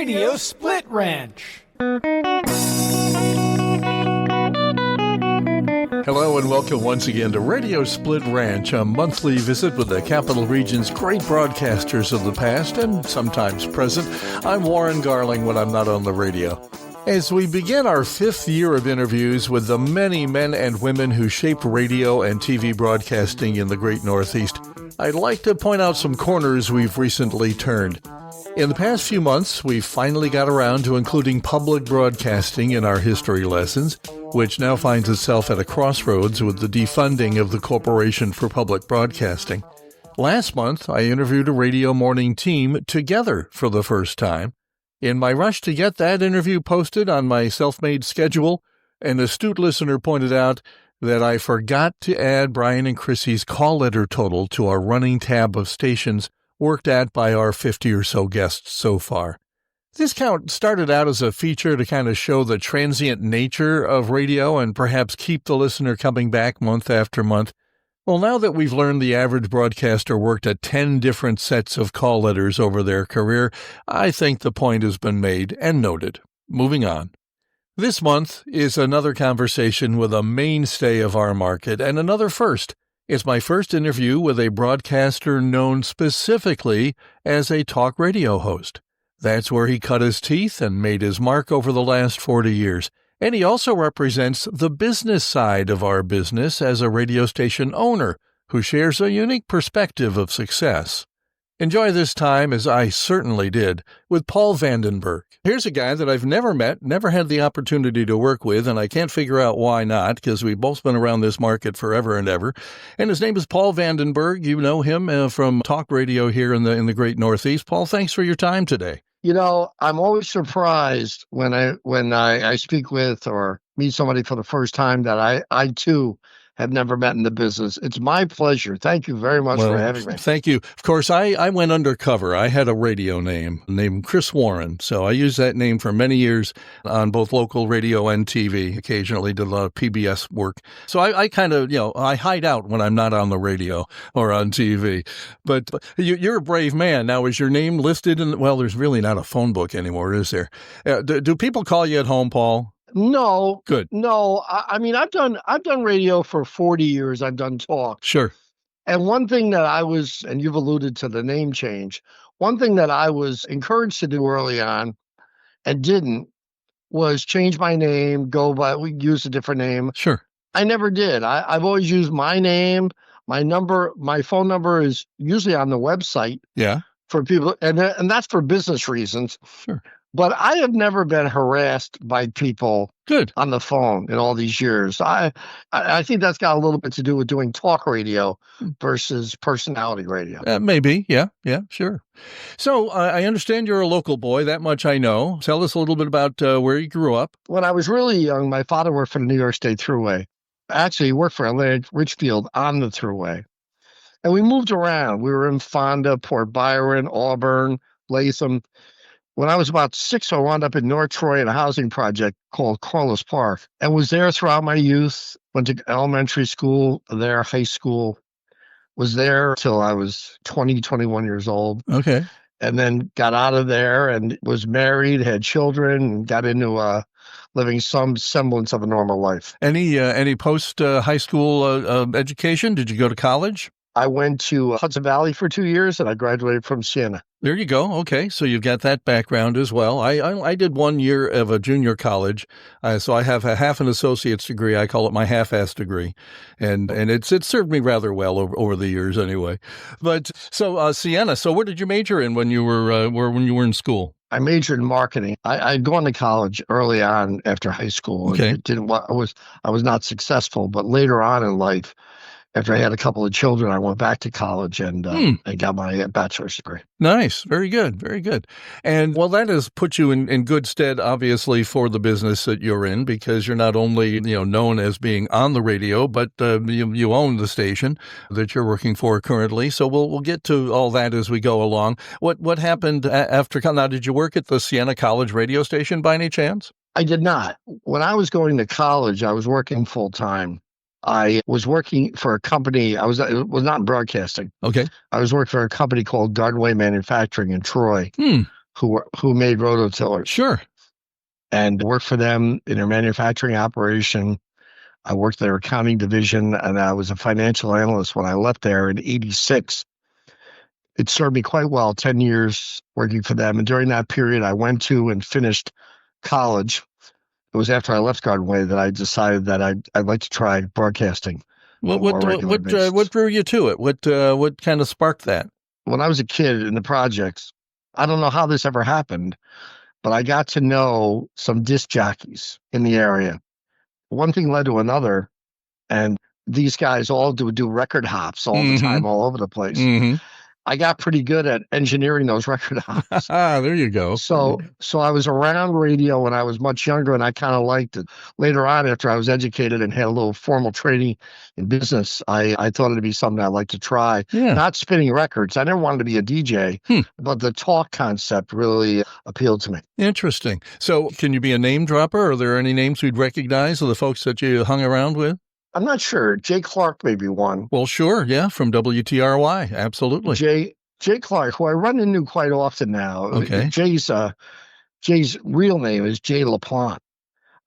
Radio Split Ranch. Hello and welcome once again to Radio Split Ranch, a monthly visit with the Capital Region's great broadcasters of the past and sometimes present. I'm Warren Garling when I'm not on the radio. As we begin our fifth year of interviews with the many men and women who shaped radio and TV broadcasting in the great Northeast, I'd like to point out some corners we've recently turned. In the past few months, we've finally got around to including public broadcasting in our history lessons, which now finds itself at a crossroads with the defunding of the Corporation for Public Broadcasting. Last month, I interviewed a radio morning team together for the first time. In my rush to get that interview posted on my self-made schedule, an astute listener pointed out that I forgot to add Brian and Chrissy's call letter total to our running tab of stations worked at by our 50 or so guests so far. This count started out as a feature to kind of show the transient nature of radio and perhaps keep the listener coming back month after month. Well, now that we've learned the average broadcaster worked at 10 different sets of call letters over their career, I think the point has been made and noted. Moving on. This month is another conversation with a mainstay of our market and another first. It's my first interview with a broadcaster known specifically as a talk radio host. That's where he cut his teeth and made his mark over the last 40 years. And he also represents the business side of our business as a radio station owner who shares a unique perspective of success. Enjoy this time, as I certainly did, with Paul Vandenberg. Here's a guy that I've never met, never had the opportunity to work with, and I can't figure out why not, because we've both been around this market forever and ever. And his name is Paul Vandenberg. You know him from talk radio here in the great Northeast. Paul, thanks for your time today. You know, I'm always surprised when I speak with or meet somebody for the first time that I too have never met in the business. It's my pleasure. Thank you very much for having me. Thank you. Of course, I went undercover. I had a radio name named Chris Warren, so I used that name for many years on both local radio and TV. Occasionally did a lot of PBS work. So I kind of, I hide out when I'm not on the radio or on TV. But you're a brave man. Now, is your name listed in, well, there's really not a phone book anymore, is there? Do people call you at home, Paul? No. Good. No. I mean, I've done radio for 40 years. I've done talk. Sure. And one thing that and you've alluded to the name change, one thing that I was encouraged to do early on and didn't was change my name, use a different name. Sure. I never did. I've always used my name. My phone number is usually on the website. Yeah. For people. And that's for business reasons. Sure. But I have never been harassed by people on the phone in all these years. I think that's got a little bit to do with doing talk radio versus personality radio. Maybe. Yeah, sure. So I understand you're a local boy. That much I know. Tell us a little bit about where you grew up. When I was really young, my father worked for the New York State Thruway. Actually, he worked for Atlantic Richfield on the Thruway. And we moved around. We were in Fonda, Port Byron, Auburn, Latham. When I was about 6, I wound up in North Troy at a housing project called Corliss Park and was there throughout my youth. Went to elementary school there, high school, was there till I was 20, 21 years old. Okay. And then got out of there and was married, had children, and got into living some semblance of a normal life. Any post-high school education? Did you go to college? I went to Hudson Valley for 2 years, and I graduated from Siena. There you go. Okay, so you've got that background as well. I did 1 year of a junior college, so I have a half an associate's degree. I call it my half-ass degree, and it served me rather well over the years anyway. But so Siena. So what did you major in when you were in school? I majored in marketing. I'd gone to college early on after high school. Okay. I was not successful, but later on in life, after I had a couple of children, I went back to college and I got my bachelor's degree. Nice. Very good. Very good. And, well, that has put you in good stead, obviously, for the business that you're in, because you're not only, known as being on the radio, but you own the station that you're working for currently. So we'll get to all that as we go along. What happened after? Now, did you work at the Siena College radio station by any chance? I did not. When I was going to college, I was working full time. I was working for a company. I was not in broadcasting. Okay. I was working for a company called Gardway Manufacturing in Troy. who made rototillers, Sure. and worked for them in their manufacturing operation. I worked their accounting division, and I was a financial analyst when I left there in '86. It served me quite well, 10 years working for them. And during that period, I went to and finished college. It was after I left Garden Way that I decided that I'd like to try broadcasting on a more regular basis. What drew you to it? What kind of sparked that? When I was a kid in the projects, I don't know how this ever happened, but I got to know some disc jockeys in the area. One thing led to another, and these guys all do record hops all the time, all over the place. I got pretty good at engineering those record hops. There you go. So I was around radio when I was much younger, and I kind of liked it. Later on, after I was educated and had a little formal training in business, I thought it'd be something I'd like to try. Yeah. Not spinning records. I never wanted to be a DJ, but the talk concept really appealed to me. Interesting. So can you be a name dropper? Are there any names we'd recognize of the folks that you hung around with? I'm not sure. Jay Clark may be one. Well, sure. Yeah. From WTRY. Absolutely. Jay Clark, who I run into quite often now. Okay. Jay's real name is Jay LaPlante.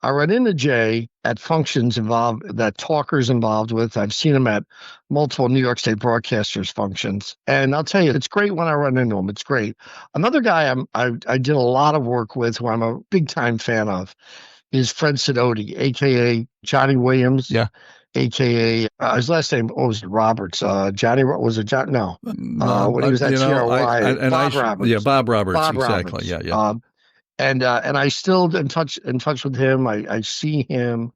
I run into Jay at functions that talkers involved with. I've seen him at multiple New York State broadcasters functions. And I'll tell you, it's great when I run into him. It's great. Another guy I did a lot of work with, who I'm a big time fan of, is Fred Sidoti, a.k.a. Johnny Williams. Yeah. A.k.a. His last name was Roberts. Johnny, was it John? No. When he was at TRY. Bob Roberts. Yeah, Bob Roberts. Bob exactly. Roberts. Yeah. And I still in touch with him. I see him.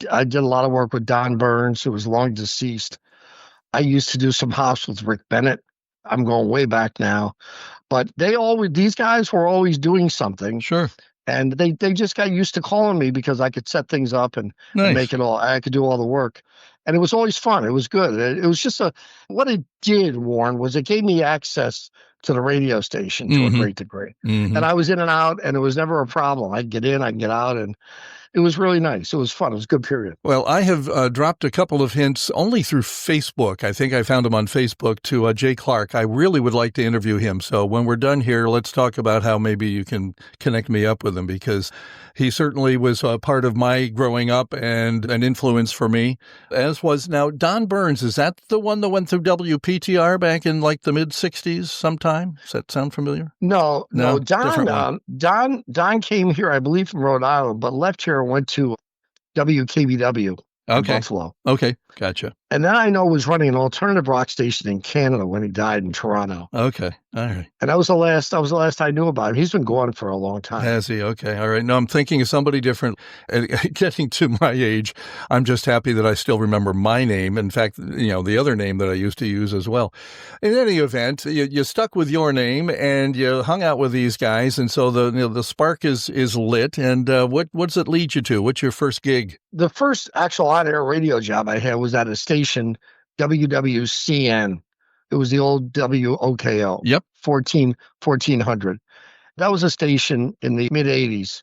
I did a lot of work with Don Burns, who was long deceased. I used to do some hops with Rick Bennett. I'm going way back now. But these guys were always doing something. Sure. And they just got used to calling me because I could set things up and make it all. I could do all the work. And it was always fun. It was good. It was just what it did, Warren, was it gave me access to the radio station to a great degree. And I was in and out, and it was never a problem. I'd get in, I'd get out, and it was really nice. It was fun. It was a good period. Well, I have dropped a couple of hints only through Facebook. I think I found him on Facebook to Jay Clark. I really would like to interview him. So when we're done here, let's talk about how maybe you can connect me up with him, because he certainly was a part of my growing up and an influence for me, as was now Don Burns. Is that the one that went through WPTR back in like the mid-'60s sometime? Does that sound familiar? No. Don came here, I believe, from Rhode Island, but left here and went to WKBW in Buffalo. Okay, gotcha. And then I know was running an alternative rock station in Canada when he died in Toronto. Okay, all right. And that was the last I knew about him. He's been gone for a long time. Has he? Okay, all right. No, I'm thinking of somebody different. Getting to my age, I'm just happy that I still remember my name. In fact, the other name that I used to use as well. In any event, you stuck with your name and you hung out with these guys, and so the spark is lit. And what does it lead you to? What's your first gig? The first actual on-air radio job I had was at a station, WWCN. It was the old WOKO. Yep. 1400. That was a station in the mid-'80s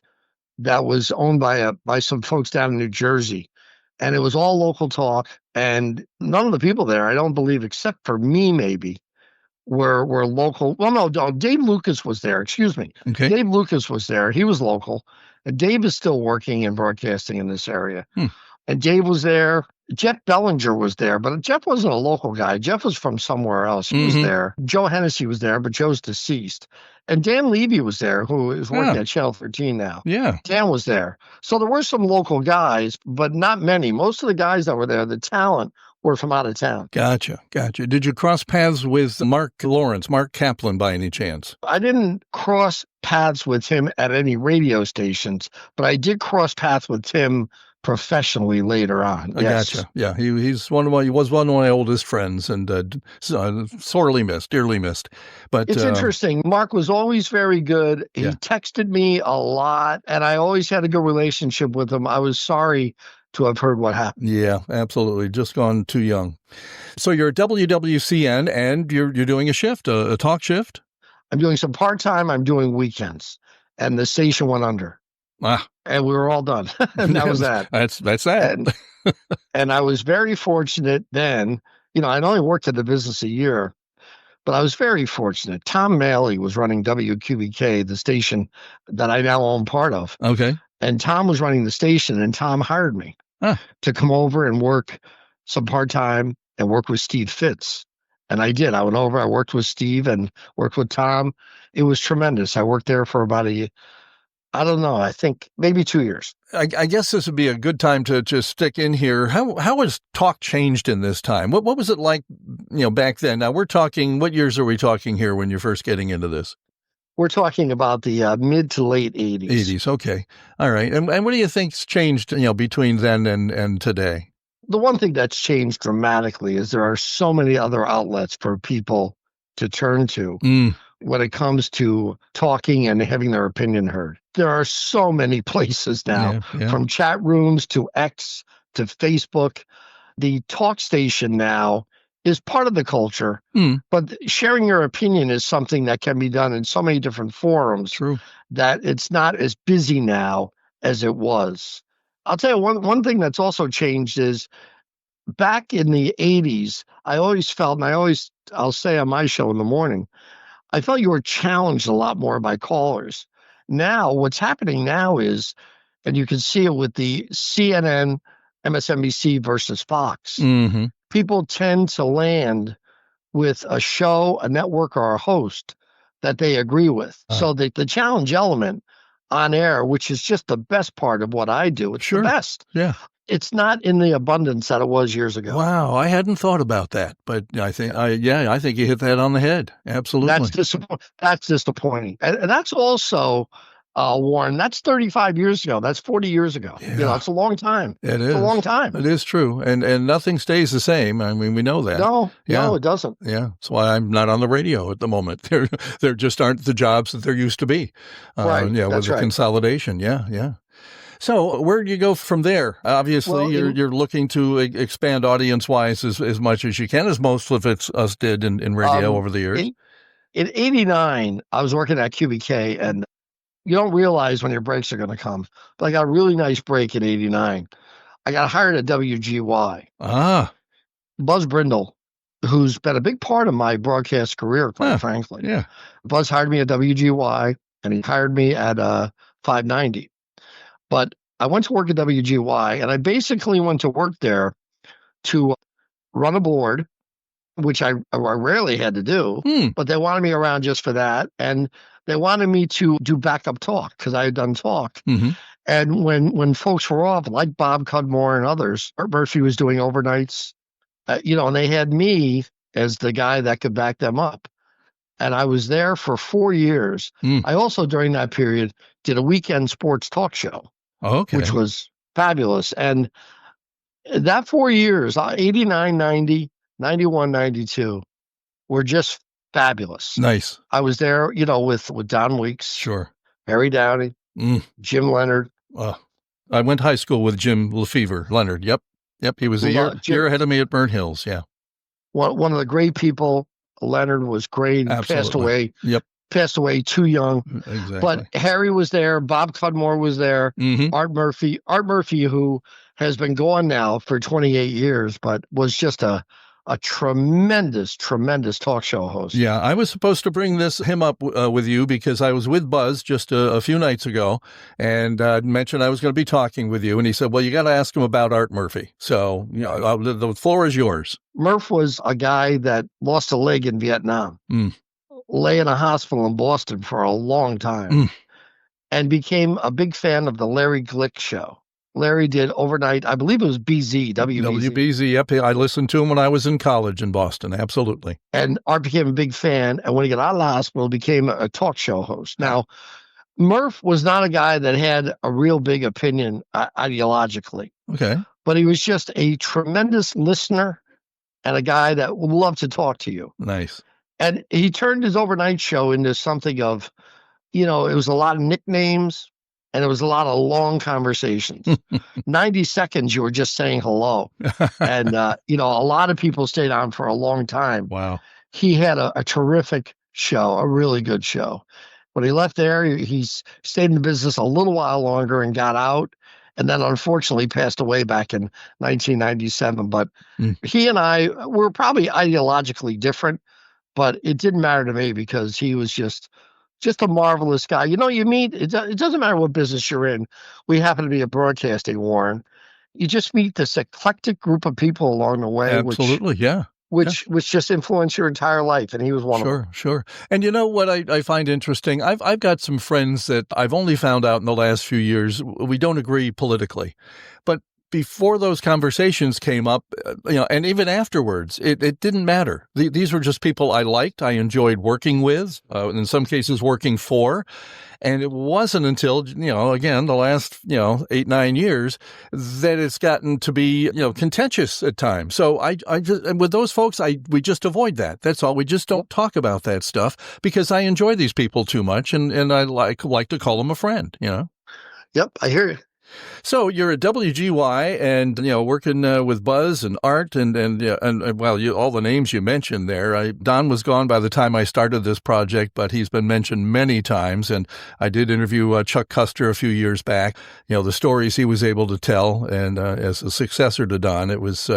that was owned by some folks down in New Jersey. And it was all local talk. And none of the people there, I don't believe, except for me maybe, were local. Well, no, Dave Lucas was there. Excuse me. Okay. Dave Lucas was there. He was local. And Dave is still working and broadcasting in this area. And Dave was there. Jeff Bellinger was there, but Jeff wasn't a local guy. Jeff was from somewhere else. He was there. Joe Hennessy was there, but Joe's deceased. And Dan Levy was there, who is working at Channel 13 now. Yeah. Dan was there. So there were some local guys, but not many. Most of the guys that were there, the talent, were from out of town. Gotcha. Did you cross paths with Mark Kaplan, by any chance? I didn't cross paths with him at any radio stations, but I did cross paths with him professionally later on. Yes. Gotcha. Yeah, he was one of my oldest friends, and dearly missed. But it's interesting. Mark was always very good. He texted me a lot, and I always had a good relationship with him. I was sorry to have heard what happened. Yeah, absolutely. Just gone too young. So you're at WWCN, and you're doing a shift, a talk shift? I'm doing some part-time. I'm doing weekends, and the station went under. And we were all done. And that was that. That's that. And I was very fortunate then. I'd only worked at the business a year, But I was very fortunate. Tom Maley was running WQBK, the station that I now own part of. Okay. And Tom was running the station, and Tom hired me to come over and work some part-time and work with Steve Fitz. And I did. I went over, I worked with Steve and worked with Tom. It was tremendous. I worked there for about I don't know, I think maybe 2 years. I guess this would be a good time to just stick in here. How has talk changed in this time? What was it like, back then? Now we're talking, what years are we talking here when you're first getting into this? We're talking about the mid to late 80s. 80s, okay. All right. And what do you think's changed, between then and today? The one thing that's changed dramatically is there are so many other outlets for people to turn to when it comes to talking and having their opinion heard. There are so many places now, from chat rooms to X to Facebook. The talk station now is part of the culture, but sharing your opinion is something that can be done in so many different forums. True. That it's not as busy now as it was. I'll tell you one thing that's also changed is back in the 80s, I always felt, and I'll say on my show in the morning, I felt you were challenged a lot more by callers. Now, what's happening now is, and you can see it with the CNN, MSNBC versus Fox, people tend to land with a show, a network, or a host that they agree with. So the challenge element on air, which is just the best part of what I do, it's the best. Yeah. It's not in the abundance that it was years ago. Wow, I hadn't thought about that, but I think I think you hit that on the head. Absolutely. That's disappointing, and that's also, Warren. That's 35 years ago. That's 40 years ago. Yeah. It's a long time. It's a long time. It is true, and nothing stays the same. I mean, we know that. No, it doesn't. Yeah, that's why I'm not on the radio at the moment. There just aren't the jobs that there used to be. Right. With the consolidation. Yeah. So where do you go from there? Obviously, you're looking to expand audience-wise as much as you can, as most of us did in radio over the years. In 89, I was working at QBK, and you don't realize when your breaks are going to come. But I got a really nice break in 89. I got hired at WGY. Buzz Brindle, who's been a big part of my broadcast career, quite frankly. Yeah. Buzz hired me at WGY, and he hired me at 590. But I went to work at WGY, and I basically went to work there to run a board, which I rarely had to do, but they wanted me around just for that. And they wanted me to do backup talk because I had done talk. And when folks were off, like Bob Cudmore and others, Art Murphy was doing overnights, and they had me as the guy that could back them up. And I was there for 4 years. I also, during that period, did a weekend sports talk show. Okay. Which was fabulous. And that 4 years, 89, 90, 91, 92, were just fabulous. Nice. I was there, with Don Weeks. Sure. Harry Downey, Jim Leonard. I went to high school with Jim Lefevre Leonard. Yep. He was a year ahead of me at Burnt Hills. Yeah. One of the great people. Leonard was great. He passed away. Yep. Passed away too young. Exactly. But Harry was there. Bob Cudmore was there. Art Murphy, who has been gone now for 28 years, but was just a tremendous talk show host. Yeah, I was supposed to bring him up with you because I was with Buzz just a few nights ago and mentioned I was going to be talking with you. And he said, well, you got to ask him about Art Murphy. So, the floor is yours. Murph was a guy that lost a leg in Vietnam. Lay in a hospital in Boston for a long time and became a big fan of the Larry Glick show. Larry did overnight, I believe it was WBZ. WBZ, yep. I listened to him when I was in college in Boston, absolutely. And Art became a big fan, and when he got out of the hospital, became a talk show host. Now, Murph was not a guy that had a real big opinion ideologically. Okay. But he was just a tremendous listener and a guy that would love to talk to you. Nice. And he turned his overnight show into something of, it was a lot of nicknames and it was a lot of long conversations. 90 seconds, you were just saying hello. And, a lot of people stayed on for a long time. Wow. He had a terrific show, a really good show. When he left there, he stayed in the business a little while longer and got out. And then unfortunately passed away back in 1997. But he and I were probably ideologically different. but it didn't matter to me because he was just a marvelous guy. You know, you meet, it doesn't matter what business you're in. We happen to be a broadcasting, Warren. You just meet this eclectic group of people along the way, Absolutely, yeah. which just influence your entire life, and he was one of them. Sure. And you know what I find interesting? I've got some friends that I've only found out in the last few years we don't agree politically, but before those conversations came up, and even afterwards, it didn't matter. These were just people I liked, I enjoyed working with, in some cases working for. And it wasn't until, again, the last, 8, 9 years that it's gotten to be, contentious at times. So I just, and with those folks, we just avoid that. That's all. We just don't talk about that stuff because I enjoy these people too much. And I like to call them a friend, Yep, I hear you. So you're at WGY and, working with Buzz and Art and all the names you mentioned there. Don was gone by the time I started this project, but he's been mentioned many times. And I did interview Chuck Custer a few years back. The stories he was able to tell, and as a successor to Don, it was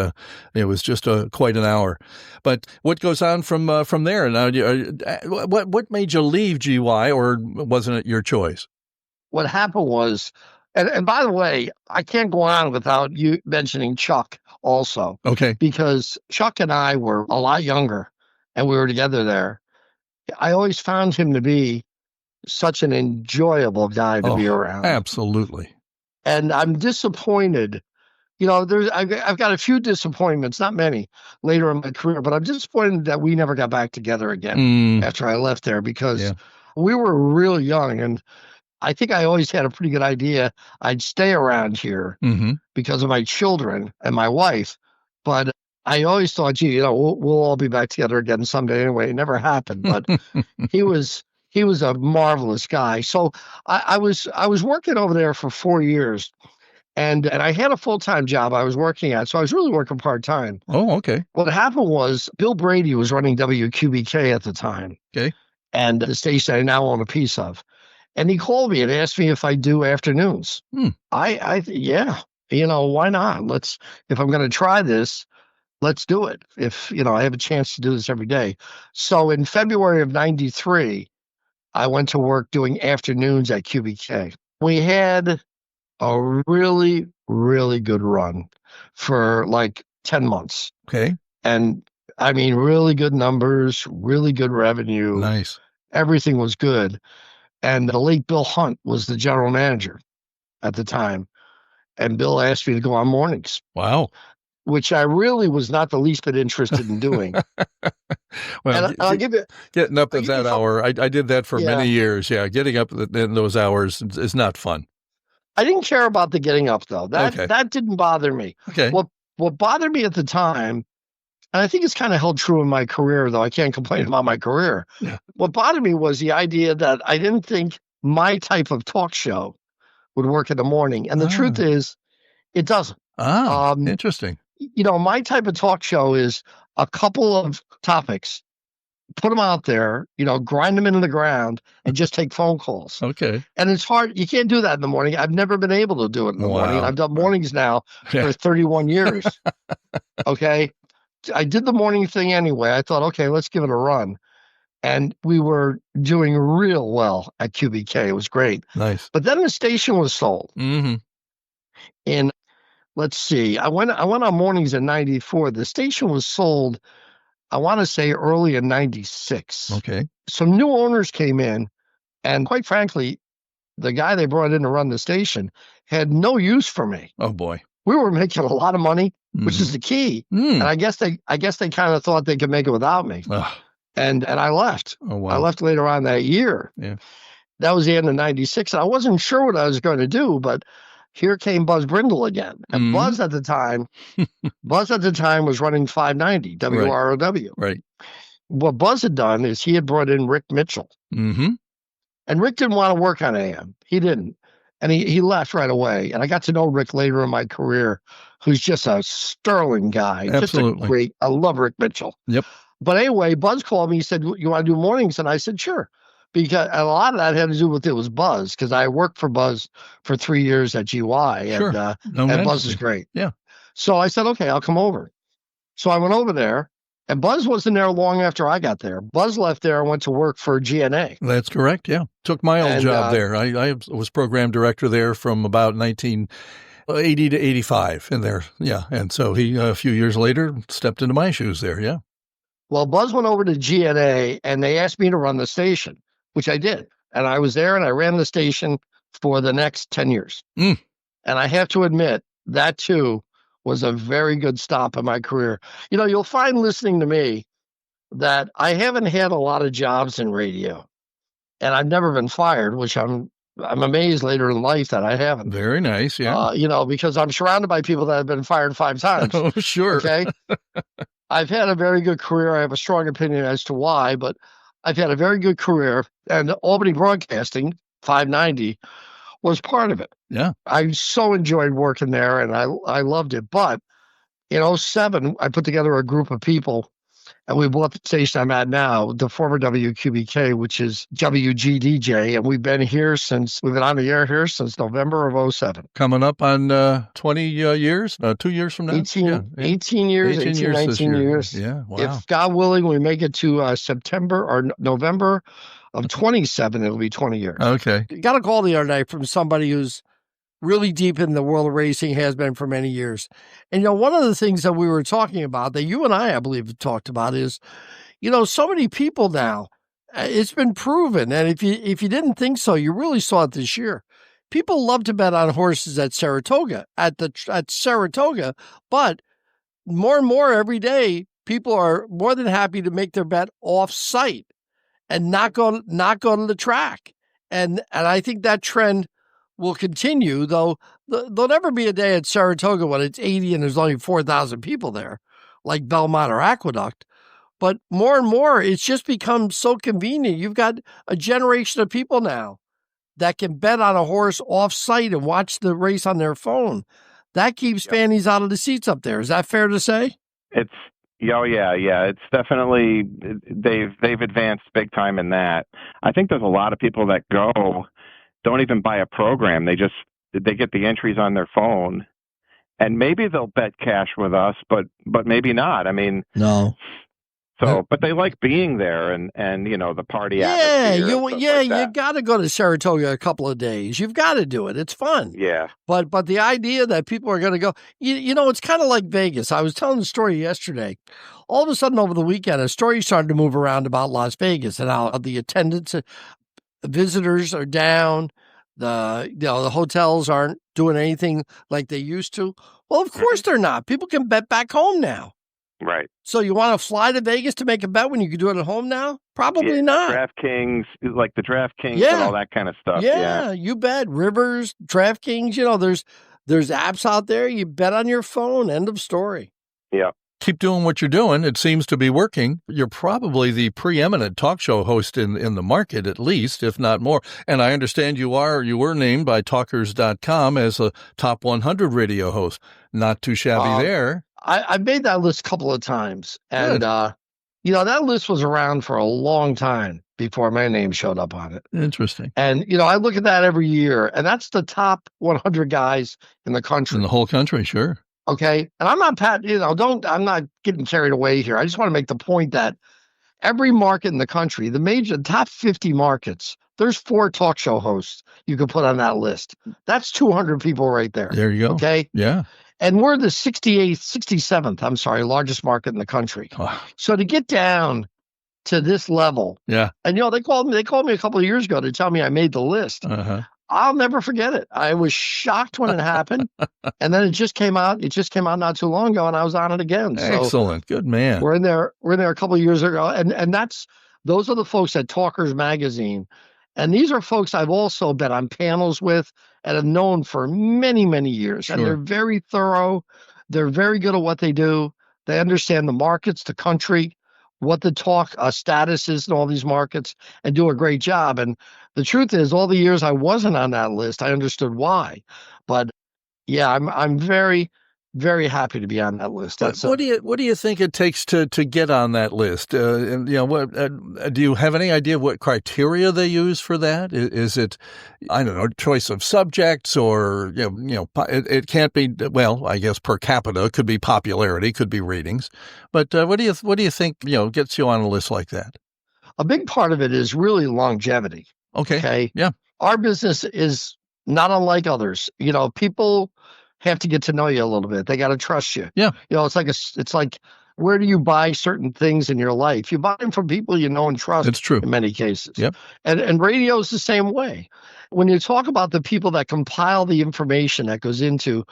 just quite an hour. But what goes on from there? Now, what made you leave GY, or wasn't it your choice? What happened was, and by the way, I can't go on without you mentioning Chuck also. Okay. Because Chuck and I were a lot younger and we were together there. I always found him to be such an enjoyable guy to be around. Absolutely. And I'm disappointed. I've got a few disappointments, not many, later in my career, but I'm disappointed that we never got back together again after I left there because we were real young. And I think I always had a pretty good idea I'd stay around here because of my children and my wife. But I always thought, gee, we'll all be back together again someday anyway. It never happened. But he was a marvelous guy. So I was working over there for 4 years, and I had a full-time job I was working at. So I was really working part-time. Oh, okay. What happened was Bill Brady was running WQBK at the time. Okay. And the station I now own a piece of. And he called me and asked me if I do afternoons. Yeah, why not? If I'm going to try this, let's do it. If, I have a chance to do this every day. So in February of 93, I went to work doing afternoons at QBK. We had a really, really good run for like 10 months. Okay. And I mean, really good numbers, really good revenue. Nice. Everything was good. And the late Bill Hunt was the general manager at the time. And Bill asked me to go on mornings. Wow. Which I really was not the least bit interested in doing. Well, I'll give you, getting up at that hour, I did that for many years. Yeah, getting up in those hours is not fun. I didn't care about the getting up, though. That didn't bother me. Okay. What bothered me at the time, and I think it's kind of held true in my career, though I can't complain about my career. Yeah. What bothered me was the idea that I didn't think my type of talk show would work in the morning. And the truth is, it doesn't. Interesting. My type of talk show is a couple of topics, put them out there, grind them into the ground and just take phone calls. Okay. And it's hard. You can't do that in the morning. I've never been able to do it in the morning. I've done mornings now for 31 years. Okay. I did the morning thing anyway. I thought, okay, let's give it a run. And we were doing real well at QBK. It was great. Nice. But then the station was sold. And let's see, I went on mornings in 94. The station was sold, I want to say early in 96. Okay. Some new owners came in, and quite frankly, the guy they brought in to run the station had no use for me. Oh boy. We were making a lot of money, which is the key. And I guess they kind of thought they could make it without me. And I left. Oh, wow. I left later on that year. Yeah. That was the end of 96. And I wasn't sure what I was going to do, but here came Buzz Brindle again. And Buzz at the time was running 590 WROW. Right. What Buzz had done is he had brought in Rick Mitchell. And Rick didn't want to work on AM. He didn't. And he left right away. And I got to know Rick later in my career, who's just a sterling guy. Absolutely. I love Rick Mitchell. Yep. But anyway, Buzz called me. He said, you want to do mornings? And I said, sure. Because a lot of that had to do with it was Buzz, because I worked for Buzz for 3 years at GY. Sure. And Buzz is great. Yeah. So I said, okay, I'll come over. So I went over there, And Buzz wasn't there long after I got there. Buzz left there and went to work for GNA. That's correct. Yeah. Took my old job there. I was program director there from about 1980 to 85 in there. Yeah. And so he, a few years later, stepped into my shoes there. Yeah. Well, Buzz went over to GNA and they asked me to run the station, which I did. And I was there and I ran the station for the next 10 years. Mm. And I have to admit, that too was a very good stop in my career. You know, you'll find listening to me that I haven't had a lot of jobs in radio. And I've never been fired, which I'm amazed later in life that I haven't. Very nice. Yeah. You know, because I'm surrounded by people that have been fired 5 times. Oh, sure. Okay. I've had a very good career. I have a strong opinion as to why, but I've had a very good career, and Albany Broadcasting 590 was part of it. Yeah. I so enjoyed working there and I loved it. But in 2007, I put together a group of people and we bought the station I'm at now, the former WQBK, which is WGDJ. And we've been on the air here since November of 2007. Coming up on 20 years, 2 years from now? 18 years, 19 years. Yeah, wow. If God willing, we make it to September or November of 27, it'll be 20 years. Okay. Got a call the other night from somebody who's really deep in the world of racing, has been for many years. And, one of the things that we were talking about that you and I believe, have talked about is, so many people now, it's been proven. And if you didn't think so, you really saw it this year. People love to bet on horses at Saratoga, but more and more every day, people are more than happy to make their bet off site and not go to the track. And I think that trend will continue, though there'll never be a day at Saratoga when it's 80 and there's only 4,000 people there, like Belmont or Aqueduct. But more and more, it's just become so convenient. You've got a generation of people now that can bet on a horse off-site and watch the race on their phone. That keeps fannies out of the seats up there. Is that fair to say? Yeah. It's definitely, they've advanced big time in that. I think there's a lot of people that don't even buy a program. They get the entries on their phone, and maybe they'll bet cash with us, but maybe not. I mean, no. So, but they like being there and the party atmosphere. You got to go to Saratoga a couple of days. You've got to do it. It's fun. Yeah. But the idea that people are going to go, it's kind of like Vegas. I was telling the story yesterday. All of a sudden over the weekend, a story started to move around about Las Vegas and how the attendance, visitors are down. The hotels aren't doing anything like they used to. Well, of course they're not. People can bet back home now. Right. So you want to fly to Vegas to make a bet when you can do it at home now? Probably not. DraftKings, like the DraftKings and all that kind of stuff. Yeah, you bet. Rivers, DraftKings, there's apps out there. You bet on your phone. End of story. Yeah. Keep doing what you're doing. It seems to be working. You're probably the preeminent talk show host in the market, at least, if not more. And I understand you were named by Talkers.com as a top 100 radio host. Not too shabby there. I made that list a couple of times. And, that list was around for a long time before my name showed up on it. Interesting. And, I look at that every year, and that's the top 100 guys in the country. In the whole country, sure. Okay. And I'm not, I'm not getting carried away here. I just want to make the point that every market in the country, the top 50 markets, there's 4 talk show hosts you could put on that list. That's 200 people right there. There you go. Okay. Yeah. And we're the 67th, largest market in the country. Wow. So to get down to this level, yeah. And they called me a couple of years ago to tell me I made the list. Uh-huh. I'll never forget it. I was shocked when it happened, and then it just came out. It just came out not too long ago, and I was on it again. Excellent, good man. We're in there a couple of years ago, and those are the folks at Talkers Magazine, and these are folks I've also been on panels with and have known for many, many years. Sure. And they're very thorough. They're very good at what they do. They understand the markets, the country, what the talk status is in all these markets, and do a great job. And the truth is, all the years I wasn't on that list, I understood why. But yeah, I'm very, very happy to be on that list. What do you think it takes to get on that list? And, what do you have any idea what criteria they use for that? Is it, I don't know, choice of subjects, or it can't be, well, I guess per capita, could be popularity, could be ratings, but what do you think gets you on a list like that? A big part of it is really longevity. Okay. Yeah. Our business is not unlike others. People have to get to know you a little bit. They got to trust you. Yeah. It's like, where do you buy certain things in your life? You buy them from people you know and trust. That's true. In many cases. Yep. And radio is the same way. When you talk about the people that compile the information that goes into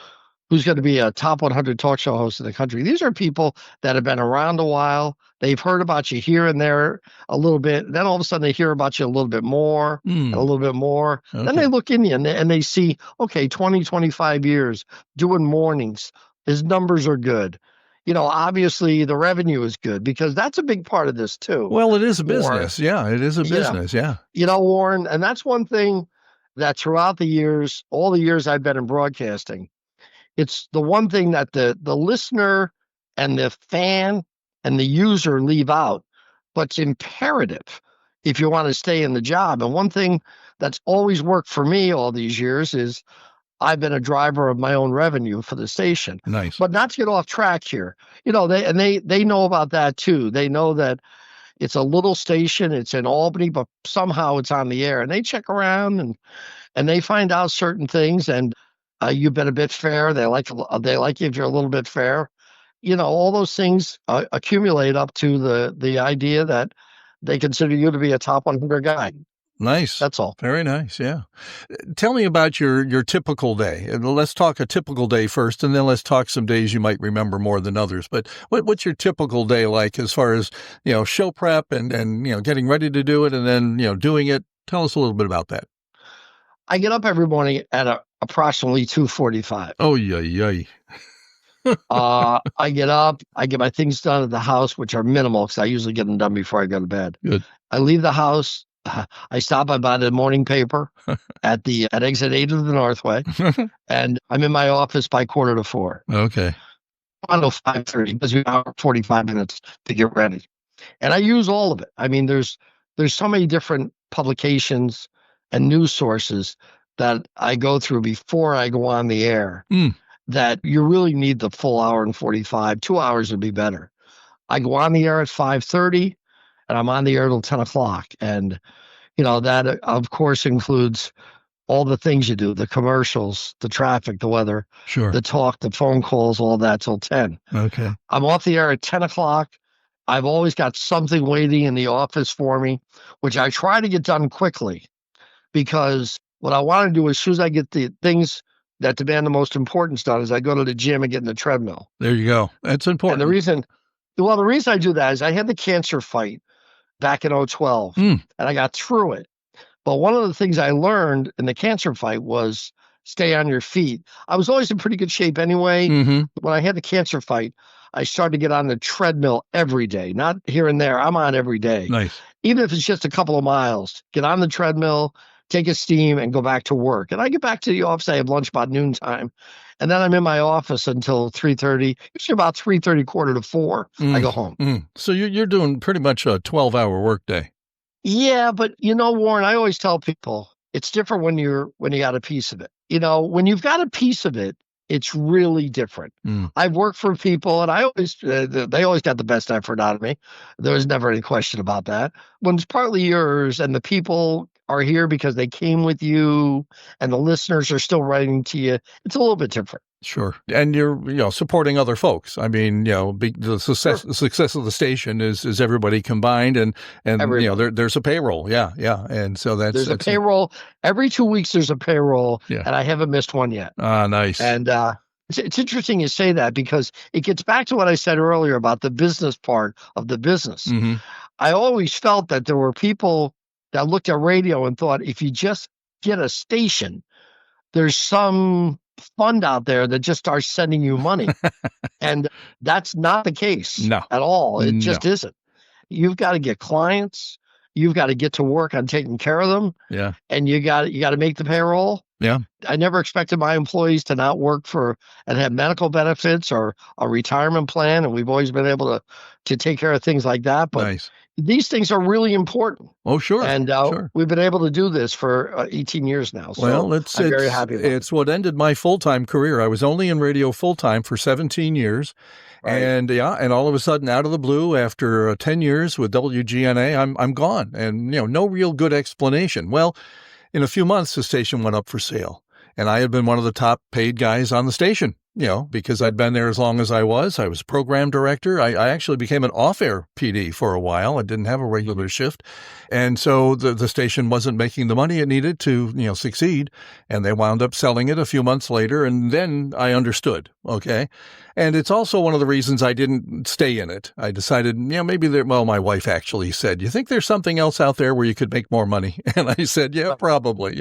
who's going to be a top 100 talk show host in the country, these are people that have been around a while. They've heard about you here and there a little bit. Then all of a sudden they hear about you a little bit more and a little bit more. Okay. Then they look in you and they see, okay, 20, 25 years doing mornings. His numbers are good. Obviously the revenue is good, because that's a big part of this too. Well, it is a business. Yeah, it is a business. Yeah. Warren, and that's one thing that throughout the years, all the years I've been in broadcasting, it's the one thing that the listener and the fan and the user leave out, but it's imperative if you want to stay in the job. And one thing that's always worked for me all these years is I've been a driver of my own revenue for the station. Nice. But not to get off track here, they know about that too. They know that it's a little station, it's in Albany, but somehow it's on the air, and they check around and they find out certain things, and you've been a bit fair. They like you if you're a little bit fair. All those things accumulate up to the idea that they consider you to be a top 100 guy. Nice. That's all. Very nice. Yeah. Tell me about your typical day. Let's talk a typical day first, and then let's talk some days you might remember more than others. But what's your typical day like as far as, show prep and getting ready to do it, and then, doing it? Tell us a little bit about that. I get up every morning at approximately 2:45. Oh, yay. I get up, I get my things done at the house, which are minimal because I usually get them done before I go to bed. Good. I leave the house. I stop, I buy the morning paper at exit 8 of the Northway, and I'm in my office by 3:45. Okay. I know 5:30 because we have 45 minutes to get ready. And I use all of it. I mean, there's so many different publications and news sources that I go through before I go on the air that you really need the full hour and 45. 2 hours would be better. I go on the air at 5:30 and I'm on the air till 10 o'clock. And, that of course includes all the things you do, the commercials, the traffic, the weather, sure, the talk, the phone calls, all that till 10. Okay. I'm off the air at 10 o'clock. I've always got something waiting in the office for me, which I try to get done quickly, because what I want to do as soon as I get the things that demand the most importance done is I go to the gym and get in the treadmill. There you go. That's important. And the reason I do that is I had the cancer fight back in 2012 and I got through it. But one of the things I learned in the cancer fight was stay on your feet. I was always in pretty good shape anyway. Mm-hmm. When I had the cancer fight, I started to get on the treadmill every day, not here and there. I'm on every day. Nice. Even if it's just a couple of miles, get on the treadmill, take a steam, and go back to work. And I get back to the office. I have lunch about noontime. And then I'm in my office until 3:30, usually about 3:30, 3:45. I go home. So you're doing pretty much a 12-hour workday. Yeah, but Warren, I always tell people it's different when you got a piece of it. When you've got a piece of it, it's really different. I've worked for people, and they always got the best effort out of me. There was never any question about that. When it's partly yours, and the people are here because they came with you, and the listeners are still writing to you, it's a little bit different. Sure. And you're, supporting other folks. I mean, the success of the station is everybody combined, and there's a payroll. Yeah. And so there's a payroll. Every 2 weeks there's a payroll, and I haven't missed one yet. Ah, nice. And it's interesting you say that, because it gets back to what I said earlier about the business part of the business. Mm-hmm. I always felt that there were people that looked at radio and thought, if you just get a station, there's some fund out there that just starts sending you money. And that's not the case at all. It just isn't. You've got to get clients. You've got to get to work on taking care of them. Yeah. And you got to make the payroll. Yeah. I never expected my employees to not work for and have medical benefits or a retirement plan. And we've always been able to take care of things like that. But Nice. these things are really important. Oh, sure. And Sure. we've been able to do this for 18 years now. So Well, I'm very happy about it. it's what ended my full-time career. I was only in radio full-time for 17 years. Right. And and all of a sudden, out of the blue, after 10 years with WGNA, I'm gone. And, no real good explanation. Well, in a few months, the station went up for sale. And I had been one of the top paid guys on the station, because I'd been there as long as I was. I was program director. I actually became an off-air PD for a while. I didn't have a regular shift. And so the station wasn't making the money it needed to, succeed. And they wound up selling it a few months later. And then I understood. Okay. And it's also one of the reasons I didn't stay in it. I decided, maybe my wife actually said, you think there's something else out there where you could make more money? And I said, yeah, probably,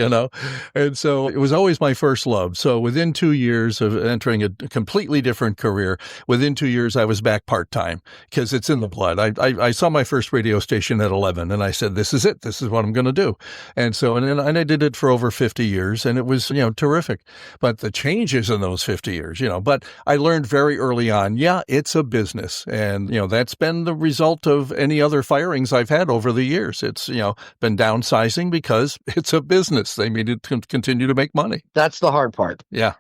And so it was always my first love. So within 2 years of entering a completely different career, within 2 years, I was back part-time because it's in the blood. I saw my first radio station at 11 and I said, this is it. This is what I'm going to do. And so, and I did it for over 50 years and it was, terrific. But the changes in those 50 years, but I learned very early on, it's a business. And, that's been the result of any other firings I've had over the years. It's, been downsizing because it's a business. They needed to continue to make money. That's the hard part. Yeah.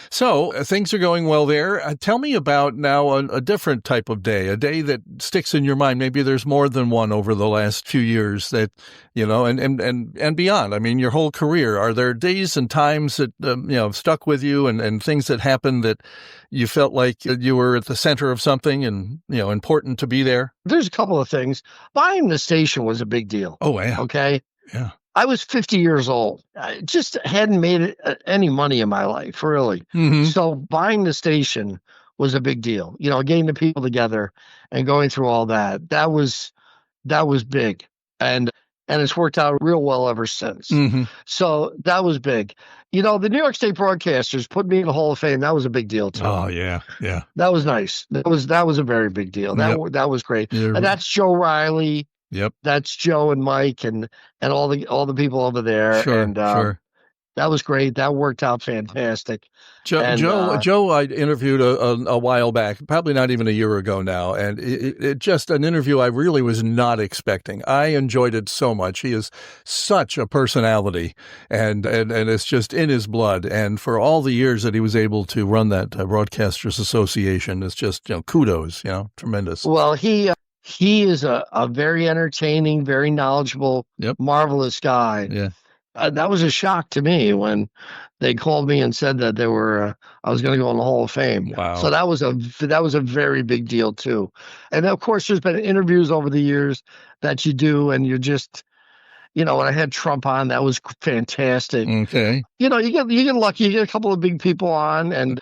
So things are going well there. Tell me about now a different type of day, a day that sticks in your mind. Maybe there's more than one over the last few years that, and beyond. I mean, your whole career. Are there days and times that, have stuck with you and things that happened that you felt like you were at the center of something and, important to be there? There's a couple of things. Buying the station was a big deal. Oh, yeah. Okay. Yeah. I was 50 years old. I just hadn't made any money in my life, really. Mm-hmm. So buying the station was a big deal. Getting the people together and going through all that. That was big. And it's worked out real well ever since. Mm-hmm. So that was big. The New York State broadcasters put me in the Hall of Fame. That was a big deal too. Oh, yeah. Yeah. That was nice. That was a very big deal. That was great. Yeah. And that's Joe Riley. Yep. That's Joe and Mike and all the people over there. Sure. And Sure. that was great. That worked out fantastic. Joe, I interviewed a while back, probably not even a year ago now, and it just an interview I really was not expecting. I enjoyed it so much. He is such a personality, and it's just in his blood. And for all the years that he was able to run that Broadcasters Association, it's just kudos, tremendous. Well, he is a very entertaining, very knowledgeable, marvelous guy. Yeah. That was a shock to me when they called me and said that I was going to go in the Hall of Fame. Wow. So that was a very big deal too. And of course, there's been interviews over the years that you do, and you're just, when I had Trump on, that was fantastic. Okay. You get lucky, you get a couple of big people on, and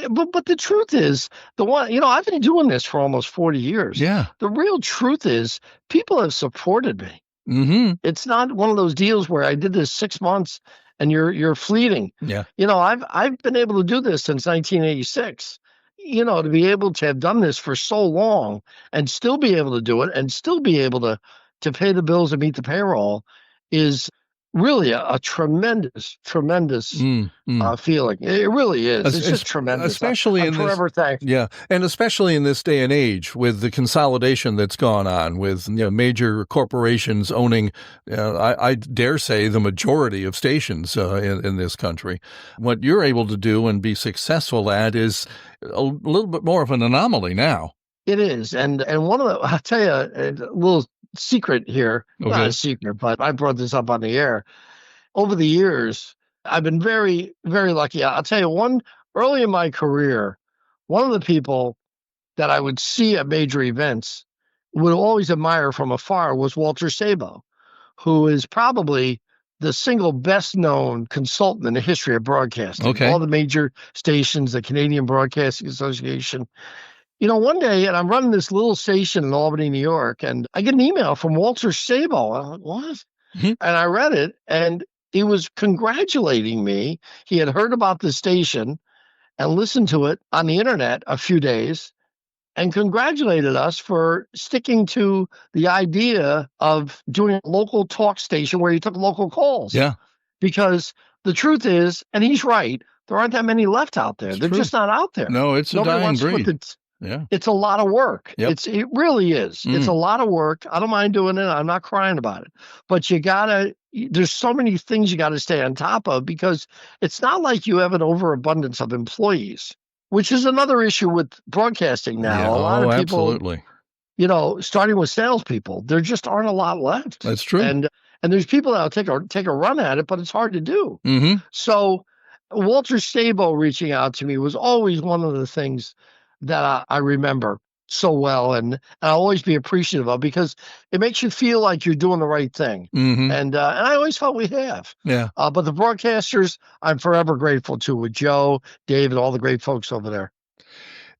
but the truth is, I've been doing this for almost 40 years. Yeah. The real truth is, people have supported me. Mm-hmm. It's not one of those deals where I did this 6 months and you're fleeting. Yeah. I've been able to do this since 1986. To be able to have done this for so long and still be able to do it and still be able to pay the bills and meet the payroll is really a tremendous feeling. It really is. It's just tremendous. Especially I'm forever thankful. Yeah, and especially in this day and age with the consolidation that's gone on with major corporations owning, I dare say, the majority of stations in this country. What you're able to do and be successful at is a little bit more of an anomaly now. It is, and one of I'll tell you a little secret here. Okay. Not a secret, but I brought this up on the air. Over the years, I've been very, very lucky. I'll tell you, early in my career, one of the people that I would see at major events would always admire from afar was Walter Sabo, who is probably the single best known consultant in the history of broadcasting. Okay. All the major stations, the Canadian Broadcasting Association. One day, and I'm running this little station in Albany, New York, and I get an email from Walter Sabo. I'm like, what? Mm-hmm. And I read it, and he was congratulating me. He had heard about the station and listened to it on the internet a few days and congratulated us for sticking to the idea of doing a local talk station where you took local calls. Yeah. Because the truth is, and he's right, there aren't that many left out there. It's They're true. just not out there. No, it's a Nobody dying wants to put breed. the Yeah. It's a lot of work. Yep. It really is. It's a lot of work. I don't mind doing it. I'm not crying about it. But there's so many things you gotta stay on top of, because it's not like you have an overabundance of employees, which is another issue with broadcasting now. Yeah. A lot of people, absolutely. Starting with salespeople, there just aren't a lot left. That's true. And there's people that'll take a run at it, but it's hard to do. Mm-hmm. So Walter Stabo reaching out to me was always one of the things that I remember so well, and I'll always be appreciative of, because it makes you feel like you're doing the right thing. Mm-hmm. And I always felt we have. Yeah. But the broadcasters, I'm forever grateful to, with Joe, Dave, and all the great folks over there.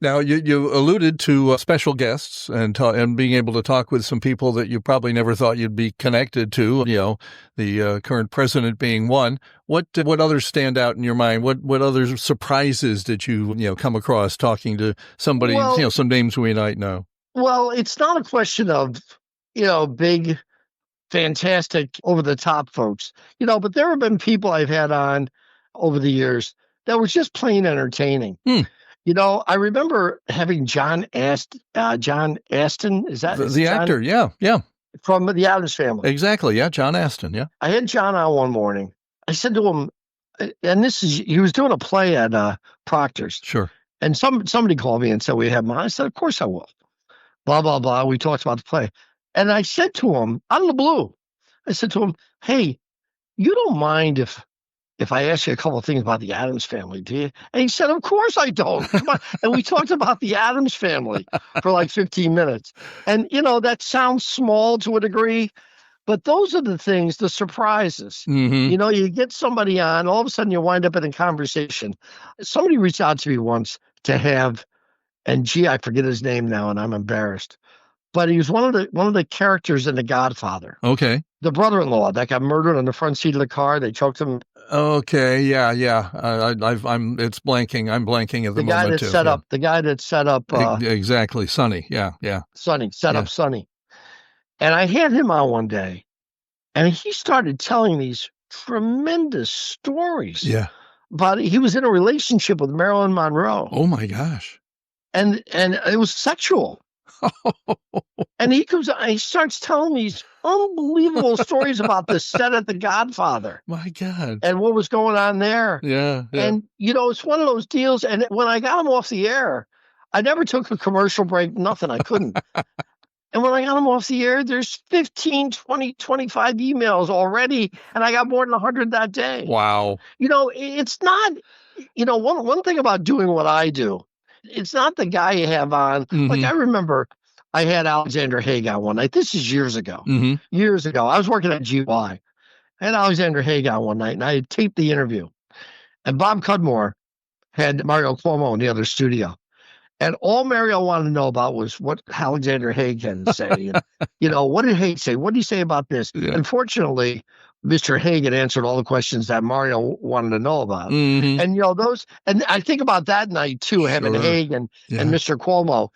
Now, you alluded to special guests and being able to talk with some people that you probably never thought you'd be connected to, the current president being one. What others stand out in your mind? What other surprises did you come across talking to somebody, some names we might know? Well, it's not a question of, big, fantastic, over-the-top folks, but there have been people I've had on over the years that were just plain entertaining. I remember having John Aston. Is that the actor? Yeah. From the Addams Family. Exactly. Yeah, John Aston. Yeah. I had John on one morning. I said to him, and he was doing a play at Proctor's. Sure. And somebody called me and said, we have him on. I said, of course I will. Blah, blah, blah. We talked about the play. And I said to him, out of the blue, I said to him, hey, you don't mind if I ask you a couple of things about the Addams Family, do you? And he said, of course I don't. Come on. And we talked about the Addams Family for like 15 minutes. And, that sounds small to a degree, but those are the things, the surprises. Mm-hmm. You get somebody on, all of a sudden you wind up in a conversation. Somebody reached out to me once to have, and I forget his name now, and I'm embarrassed, but he was one of the characters in The Godfather. Okay. The brother-in-law that got murdered on the front seat of the car. They choked him. Okay, yeah. It's blanking. I'm blanking at the moment too. The guy that set up. Exactly, Sonny. Yeah. Sonny set up Sonny, and I had him on one day, and he started telling these tremendous stories. Yeah. But he was in a relationship with Marilyn Monroe. Oh my gosh. And it was sexual. And he starts telling these unbelievable stories about the set at The Godfather. My God. And what was going on there. Yeah. And, it's one of those deals. And when I got him off the air, I never took a commercial break, nothing. I couldn't. And when I got him off the air, there's 15, 20, 25 emails already. And I got more than 100 that day. Wow. It's not, one thing about doing what I do, it's not the guy you have on. Mm-hmm. Like, I remember I had Alexander Haig on one night. This is years ago. Mm-hmm. Years ago. I was working at GY. I had Alexander Haig on one night, and I had taped the interview. And Bob Cudmore had Mario Cuomo in the other studio. And all Mario wanted to know about was what Alexander Haig had to say. And, what did Haig say? What did he say about this? Yeah. Unfortunately, Mr. Haig had answered all the questions that Mario wanted to know about. Mm-hmm. And, and I think about that night too, having Haig and Mr. Cuomo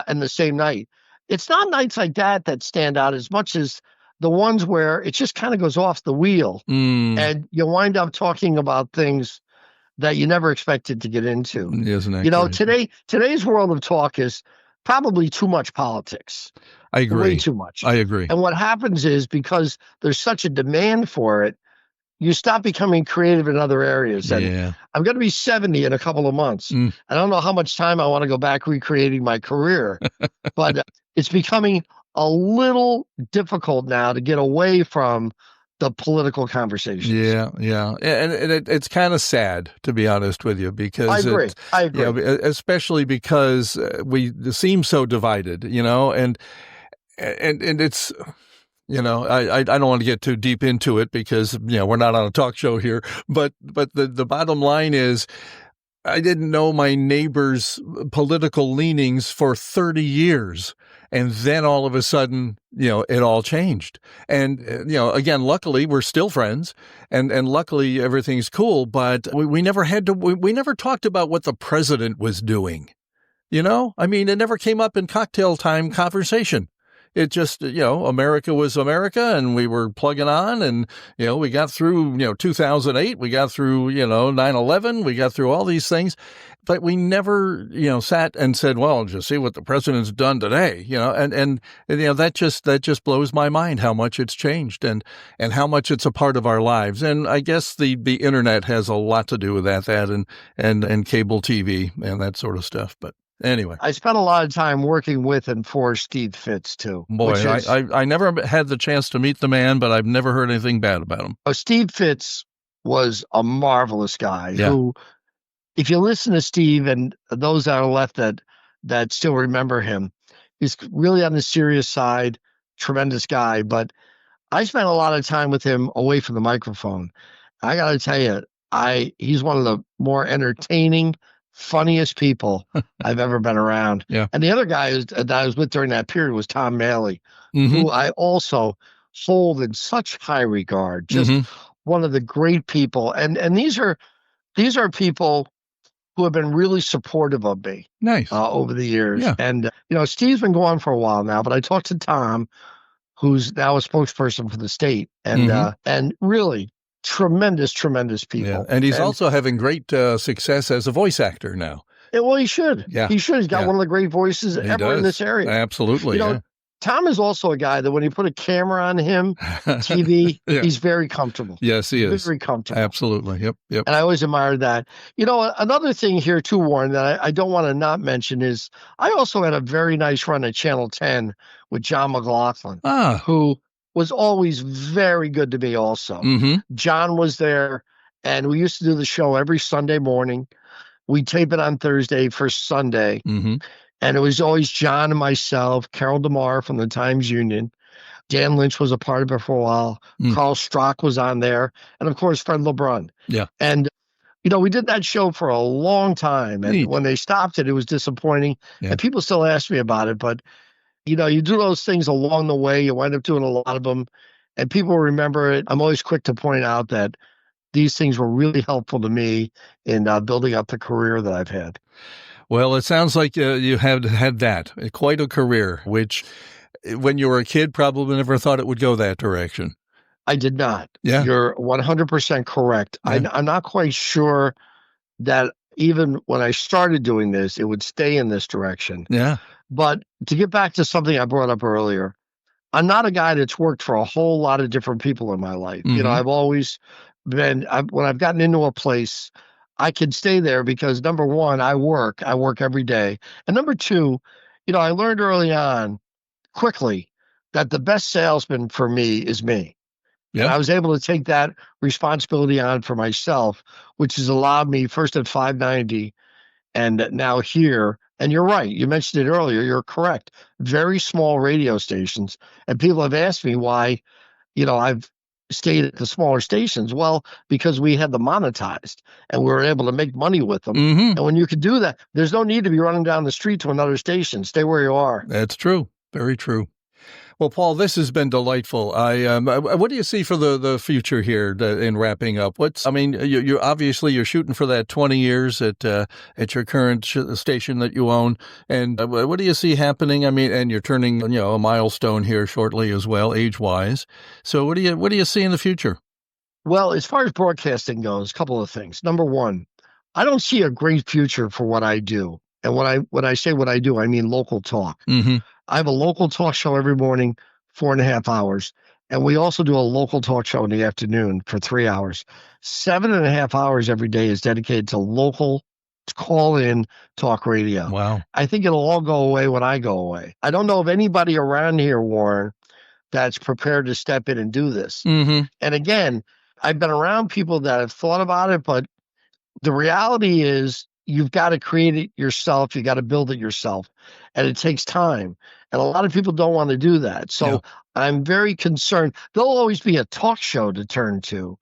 in the same night. It's not nights like that stand out as much as the ones where it just kind of goes off the wheel and you wind up talking about things that you never expected to get into. Isn't that crazy? Today's world of talk is probably too much politics. I agree. Way too much. I agree. And what happens is, because there's such a demand for it, you stop becoming creative in other areas. And I'm going to be 70 in a couple of months. I don't know how much time I want to go back recreating my career, but it's becoming a little difficult now to get away from the political conversations. Yeah. And it's kind of sad, to be honest with you, because I agree. Especially because we seem so divided, and it's, I don't want to get too deep into it because, we're not on a talk show here, but the bottom line is, I didn't know my neighbor's political leanings for 30 years. And then all of a sudden, it all changed. And, again, luckily we're still friends and luckily everything's cool, but we never we never talked about what the president was doing. I mean, it never came up in cocktail time conversation. it just, America was America, and we were plugging on, and, we got through, 2008, we got through, 9/11, we got through all these things, but we never, sat and said, well, just see what the president's done today, and that just blows my mind how much it's changed and how much it's a part of our lives. And I guess the internet has a lot to do with that and cable TV and that sort of stuff. But anyway, I spent a lot of time working with and for Steve Fitz too. Boy, I never had the chance to meet the man, but I've never heard anything bad about him. Steve Fitz was a marvelous guy who, if you listen to Steve and those that are left that still remember him, he's really on the serious side, tremendous guy. But I spent a lot of time with him away from the microphone. I got to tell you, he's one of the more entertaining, funniest people I've ever been around. Yeah. And the other guy that I was with during that period was Tom Maley, who I also hold in such high regard. Just one of the great people. And these are people who have been really supportive of me. Nice. Over the years. Yeah. And, Steve's been going for a while now, but I talked to Tom, who's now a spokesperson for the state, and really tremendous people. Yeah. And he's also having great success as a voice actor now. Well, he should. Yeah. He should. He's got one of the great voices ever in this area. Absolutely. Tom is also a guy that when you put a camera on him, TV, he's very comfortable. Yes, he is. Very comfortable. Absolutely. Yep. And I always admired that. Another thing here too, Warren, that I don't want to not mention is I also had a very nice run at Channel 10 with John McLaughlin, who was always very good to me also. John was there, and we used to do the show every Sunday morning. We tape it on Thursday for Sunday. And it was always John and myself, Carol DeMar from the Times-Union. Dan Lynch was a part of it for a while. Carl Strock was on there. And, of course, Fred LeBrun. Yeah. And, we did that show for a long time. And when they stopped it, it was disappointing. Yeah. And people still ask me about it. But, you do those things along the way. You wind up doing a lot of them. And people remember it. I'm always quick to point out that these things were really helpful to me in building up the career that I've had. Well, it sounds like you have had quite a career, which when you were a kid, probably never thought it would go that direction. I did not. Yeah. You're 100% correct. Yeah. I'm not quite sure that even when I started doing this, it would stay in this direction. Yeah. But to get back to something I brought up earlier, I'm not a guy that's worked for a whole lot of different people in my life. I've always been, when I've gotten into a place, I can stay there because number one, I work every day. And number two, I learned early on quickly that the best salesman for me is me. Yeah. And I was able to take that responsibility on for myself, which has allowed me first at 590 and now here. And you're right. You mentioned it earlier. You're correct. Very small radio stations. And people have asked me why, I've stayed at the smaller stations. Well, because we had them monetized and we were able to make money with them. And when you can do that, there's no need to be running down the street to another station. Stay where you are. That's true. Very true. Well, Paul, this has been delightful. What do you see for the future here in wrapping up? You're obviously shooting for that 20 years at your current station that you own. And what do you see happening? And you're turning, a milestone here shortly as well, age-wise. So what do you see in the future? Well, as far as broadcasting goes, a couple of things. Number one, I don't see a great future for what I do. And when I say what I do, I mean local talk. I have a local talk show every morning, 4.5 hours. And we also do a local talk show in the afternoon for 3 hours. 7.5 hours every day is dedicated to local call-in talk radio. Wow. I think it'll all go away when I go away. I don't know of anybody around here, Warren, that's prepared to step in and do this. And again, I've been around people that have thought about it, but the reality is you've got to create it yourself. You got to build it yourself. And it takes time. And a lot of people don't want to do that. So I'm very concerned. There'll always be a talk show to turn to,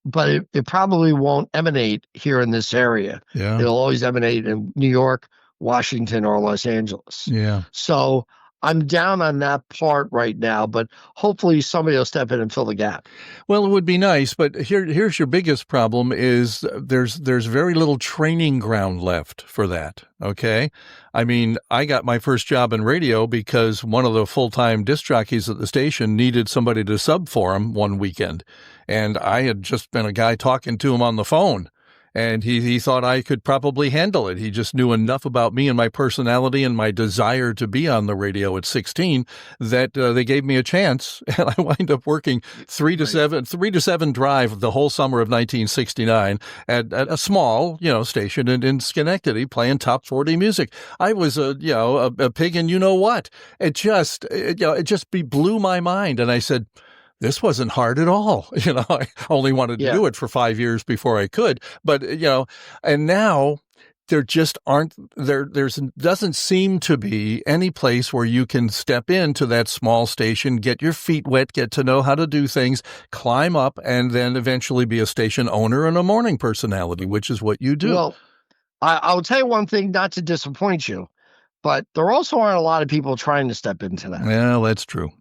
but it probably won't emanate here in this area. Yeah. It'll always emanate in New York, Washington, or Los Angeles. Yeah. So I'm down on that part right now, but hopefully somebody will step in and fill the gap. Well, it would be nice, but here's your biggest problem is there's very little training ground left for that, okay? I mean, I got my first job in radio because one of the full-time disc jockeys at the station needed somebody to sub for him one weekend, and I had just been a guy talking to him on the phone. And he thought I could probably handle it. He just knew enough about me and my personality and my desire to be on the radio at 16 that they gave me a chance. And I wind up working 3 to 7 drive the whole summer of 1969 at a small, station in Schenectady playing top 40 music. I was a pig in what. It just blew my mind. And I said, this wasn't hard at all. I only wanted to do it for 5 years before I could. But, and now there just doesn't seem to be any place where you can step into that small station, get your feet wet, get to know how to do things, climb up, and then eventually be a station owner and a morning personality, which is what you do. Well, I'll tell you one thing, not to disappoint you, but there also aren't a lot of people trying to step into that. Well, that's true.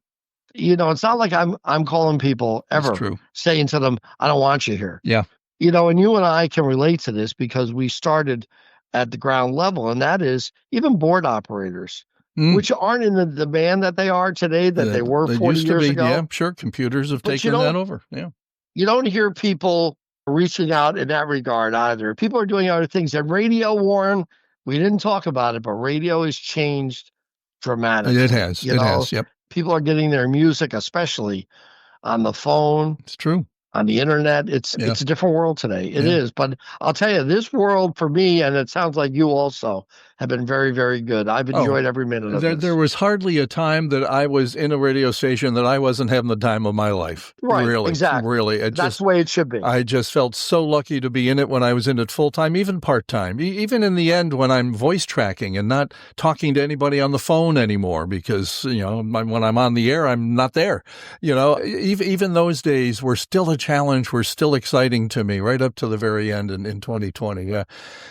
It's not like I'm calling people ever saying to them, I don't want you here. Yeah. And you and I can relate to this because we started at the ground level, and that is even board operators, which aren't in the demand that they are today, that they were 40 years ago. Yeah, sure. Computers have taken that over. Yeah. You don't hear people reaching out in that regard either. People are doing other things. And radio, Warren, we didn't talk about it, but radio has changed dramatically. It has. It has. Yep. People are getting their music, especially on the phone. It's true. On the internet. It's a different world today. It is. But I'll tell you, this world for me, and it sounds like you also, have been very, very good. I've enjoyed every minute of it. There was hardly a time that I was in a radio station that I wasn't having the time of my life. Right, really, exactly. Really. That's the way it should be. I just felt so lucky to be in it when I was in it full-time, even part-time. Even in the end when I'm voice tracking and not talking to anybody on the phone anymore because, when I'm on the air, I'm not there. Even those days were still a challenge, were still exciting to me right up to the very end in 2020. Yeah.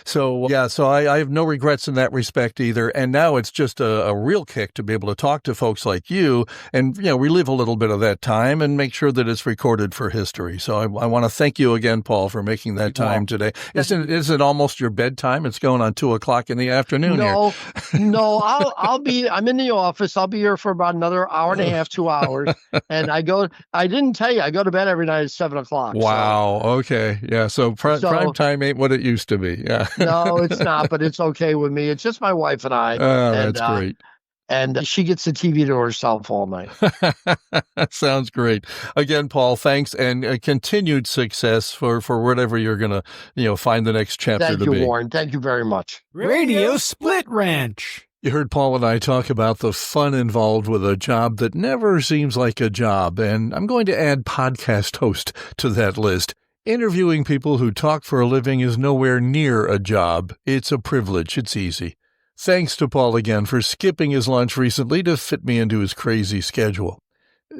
So I have no regrets in that respect either. And now it's just a real kick to be able to talk to folks like you and, relive a little bit of that time and make sure that it's recorded for history. So I want to thank you again, Paul, for making that time today. Isn't it almost your bedtime? It's going on 2:00 in the afternoon here. No, I'm in the office. I'll be here for about another hour and a half, 2 hours. And I didn't tell you, I go to bed every night at 7:00. Wow. So. Okay. Yeah. So prime time ain't what it used to be. Yeah. No, it's not, but it's okay with me. It's just my wife and I. That's great. And she gets the TV to herself all night. Sounds great. Again, Paul, thanks and continued success for whatever you're going to, find the next chapter to be. Thank you, Warren. Thank you very much. Radio Split Ranch. You heard Paul and I talk about the fun involved with a job that never seems like a job, and I'm going to add podcast host to that list. Interviewing people who talk for a living is nowhere near a job. It's a privilege. It's easy. Thanks to Paul again for skipping his lunch recently to fit me into his crazy schedule.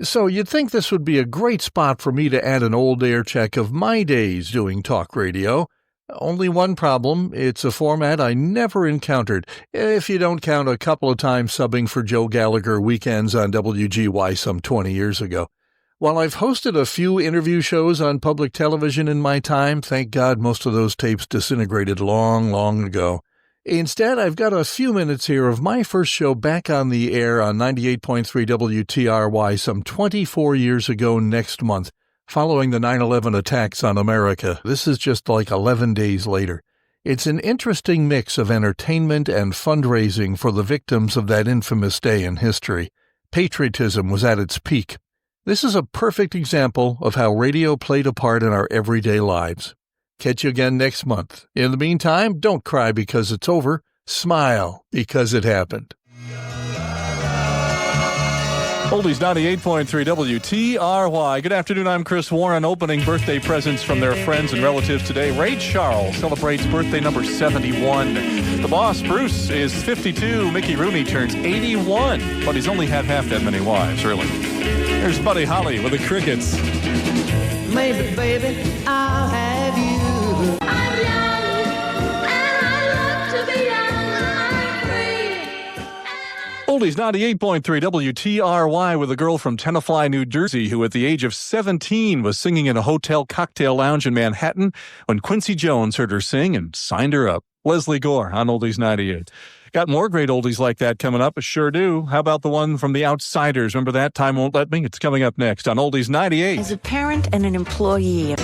So you'd think this would be a great spot for me to add an old air check of my days doing talk radio. Only one problem, it's a format I never encountered, if you don't count a couple of times subbing for Joe Gallagher weekends on WGY some 20 years ago. While I've hosted a few interview shows on public television in my time, thank God most of those tapes disintegrated long, long ago. Instead, I've got a few minutes here of my first show back on the air on 98.3 WTRY some 24 years ago next month. Following the 9/11 attacks on America, this is just like 11 days later. It's an interesting mix of entertainment and fundraising for the victims of that infamous day in history. Patriotism was at its peak. This is a perfect example of how radio played a part in our everyday lives. Catch you again next month. In the meantime, don't cry because it's over. Smile because it happened. Oldies 98.3 WTRY. Good afternoon, I'm Chris Warren. Opening birthday presents from their friends and relatives today. Ray Charles celebrates birthday number 71. The boss, Bruce, is 52. Mickey Rooney turns 81. But he's only had half that many wives, really. Here's Buddy Holly with the Crickets. Maybe, baby, I'll have you. I'm young, and I love to be young. I'm free. Oldies 98.3 WTRY with a girl from Tenafly, New Jersey, who at the age of 17 was singing in a hotel cocktail lounge in Manhattan when Quincy Jones heard her sing and signed her up. Leslie Gore on Oldies 98. Got more great oldies like that coming up. Sure do. How about the one from The Outsiders? Remember that? Time Won't Let Me? It's coming up next on Oldies 98. As a parent and an employee.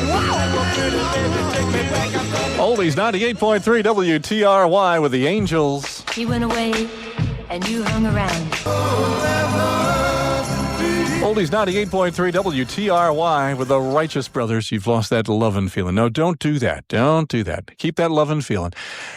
Oldies 98.3 WTRY with the Angels. He went away and you hung around. Oldies 98.3 WTRY with the Righteous Brothers. You've lost that lovin' feeling. No, don't do that. Don't do that. Keep that lovin' feeling.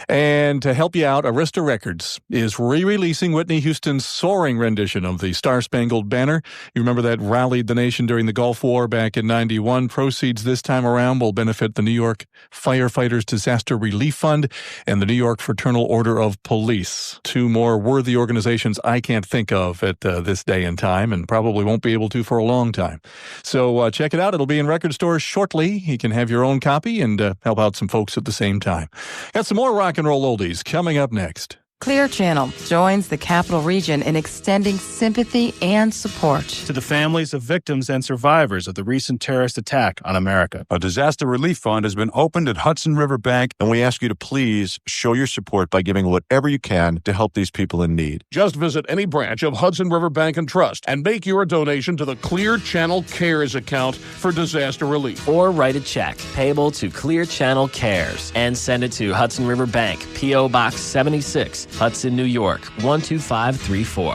And to help you out, Arista Records is re-releasing Whitney Houston's soaring rendition of the Star-Spangled Banner. You remember that rallied the nation during the Gulf War back in 91. Proceeds this time around will benefit the New York Firefighters Disaster Relief Fund and the New York Fraternal Order of Police. Two more worthy organizations I can't think of at this day and time, and probably won't be able to for a long time. So check it out. It'll be in record stores shortly. You can have your own copy and help out some folks at the same time. Got some more rock and roll oldies coming up next. Clear Channel joins the Capital Region in extending sympathy and support to the families of victims and survivors of the recent terrorist attack on America. A disaster relief fund has been opened at Hudson River Bank, and we ask you to please show your support by giving whatever you can to help these people in need. Just visit any branch of Hudson River Bank and Trust and make your donation to the Clear Channel Cares account for disaster relief. Or write a check payable to Clear Channel Cares and send it to Hudson River Bank, P.O. Box 76, Hudson, New York, 12534.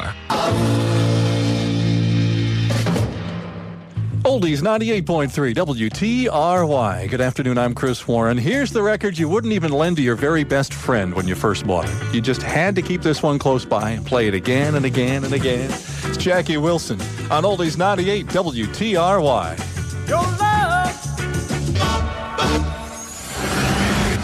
Oldies 98.3 WTRY. Good afternoon, I'm Chris Warren. Here's the record you wouldn't even lend to your very best friend when you first bought it. You just had to keep this one close by and play it again and again and again. It's Jackie Wilson on Oldies 98 WTRY. Your love.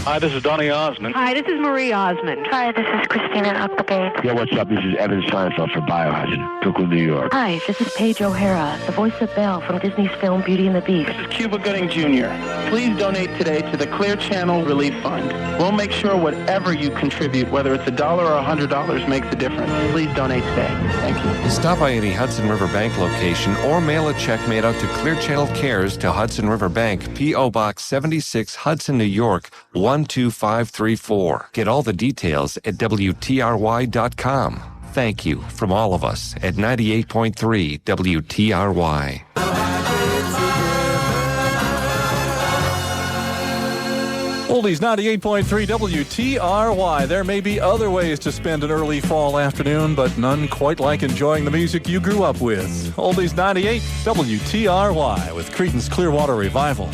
Hi, this is Donny Osmond. Hi, this is Marie Osmond. Hi, this is Christina Applegate. Yo, what's up? This is Evan Seinfeld from Biohazard, Brooklyn, New York. Hi, this is Paige O'Hara, the voice of Belle from Disney's film Beauty and the Beast. This is Cuba Gooding Jr. Please donate today to the Clear Channel Relief Fund. We'll make sure whatever you contribute, whether it's $1 or $100, makes a difference. Please donate today. Thank you. Stop by any Hudson River Bank location or mail a check made out to Clear Channel Cares to Hudson River Bank, P.O. Box 76, Hudson, New York, 12534. Get all the details at WTRY.com. Thank you from all of us at 98.3 WTRY. Oldies 98.3 WTRY. There may be other ways to spend an early fall afternoon, but none quite like enjoying the music you grew up with. Oldies 98 WTRY with Creedence Clearwater Revival.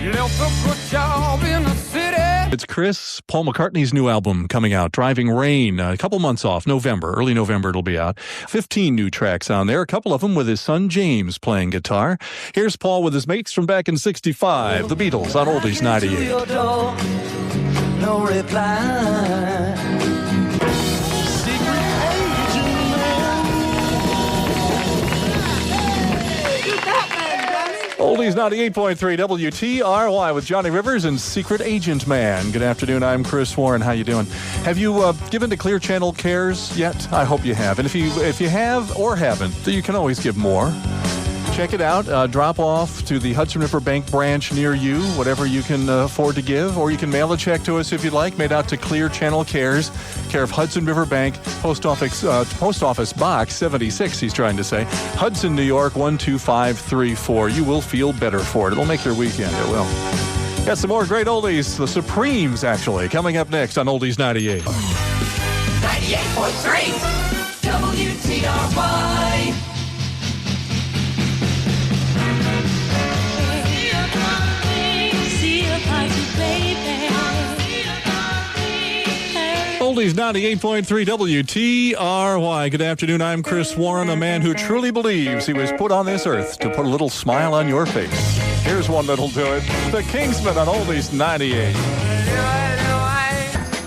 You left a good job in the city. It's Chris, Paul McCartney's new album coming out, Driving Rain, a couple months off, early November it'll be out. 15 new tracks on there, a couple of them with his son James playing guitar. Here's Paul with his mates from back in 65, the Beatles on Oldies 98. No reply. Oldies 98.3 WTRY with Johnny Rivers and Secret Agent Man. Good afternoon, I'm Chris Warren. How you doing? Have you given to Clear Channel Cares yet? I hope you have. And if you have or haven't, you can always give more. Check it out. Drop off to the Hudson River Bank branch near you, whatever you can afford to give, or you can mail a check to us if you'd like, made out to Clear Channel Cares, care of Hudson River Bank, Post Office Box 76, he's trying to say, Hudson, New York, 12534. You will feel better for it. It'll make your weekend. It will. Got some more great oldies, the Supremes, actually, coming up next on Oldies 98. 98.3 WTRY. Oldies 98.3 WTRY. Good afternoon, I'm Chris Warren, a man who truly believes he was put on this earth to put a little smile on your face. Here's one that'll do it. The Kingsmen on Oldies 98.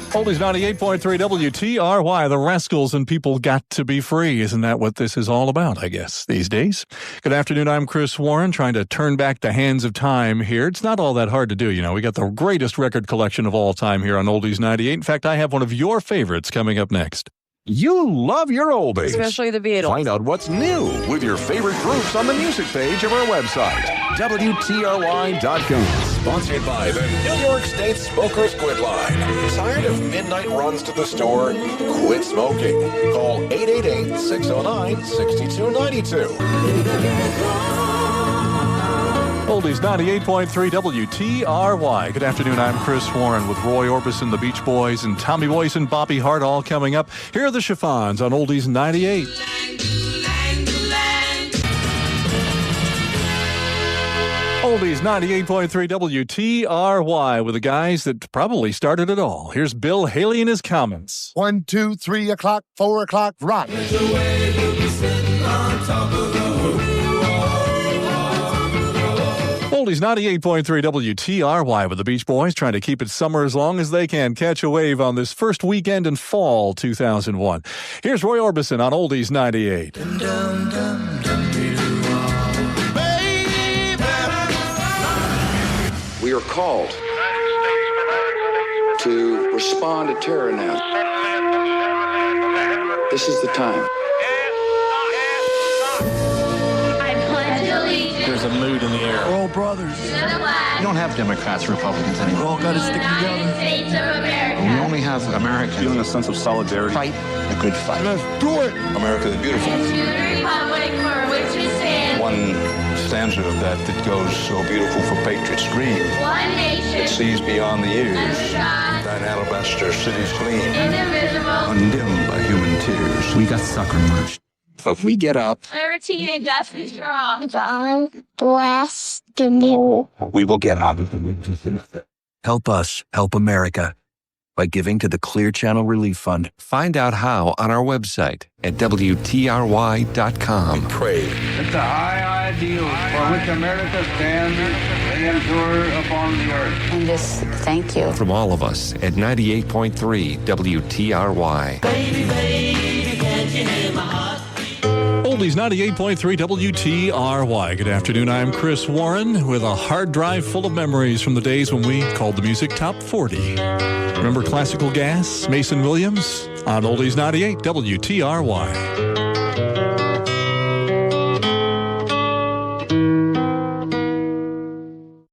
Oldies 98.3 WTRY, the Rascals and People Got to Be Free. Isn't that what this is all about, I guess, these days? Good afternoon, I'm Chris Warren, trying to turn back the hands of time here. It's not all that hard to do, you know. We got the greatest record collection of all time here on Oldies 98. In fact, I have one of your favorites coming up next. You love your oldies. Especially the Beatles. Find out what's new with your favorite groups on the music page of our website, WTRY.com. Sponsored by the New York State Smokers Quit Line. Tired of midnight runs to the store? Quit smoking. Call 888-609-6292. Oldies 98.3 WTRY. Good afternoon, I'm Chris Warren with Roy Orbison, the Beach Boys, and Tommy Boyce and Bobby Hart all coming up. Here are the Chiffons on Oldies 98. Oldies 98.3 WTRY with the guys that probably started it all. Here's Bill Haley and his comments. 1, 2, 3 o'clock, 4 o'clock, rock. Oldies 98.3 WTRY with the Beach Boys trying to keep it summer as long as they can. Catch a wave on this first weekend in fall 2001. Here's Roy Orbison on Oldies 98. We are called to respond to terror now. This is the time. There's a mood in the air. We're all brothers. We don't have Democrats, Republicans anymore. We all got to stick together. We only have Americans. Feeling a sense of solidarity. Fight a good fight. Let's do it. America is beautiful. One stanza of that goes, so beautiful for patriots dream. One nation. It sees beyond the years. Thine alabaster cities gleam. Indivisible. Undimmed by human tears. We got sucker punched. If we get up, Every teenage death is strong. God bless the new. we will get up. Help us help America by giving to the Clear Channel Relief Fund. Find out how on our website at WTRY.com. Pray. It's the high ideals for which America stands. They endure upon the earth. And just thank you. From all of us at 98.3 WTRY. Baby, baby, can't you hear my heart? Oldies 98.3 WTRY. Good afternoon, I'm Chris Warren with a hard drive full of memories from the days when we called the music Top 40. Remember Classical Gas, Mason Williams? On Oldies 98 WTRY.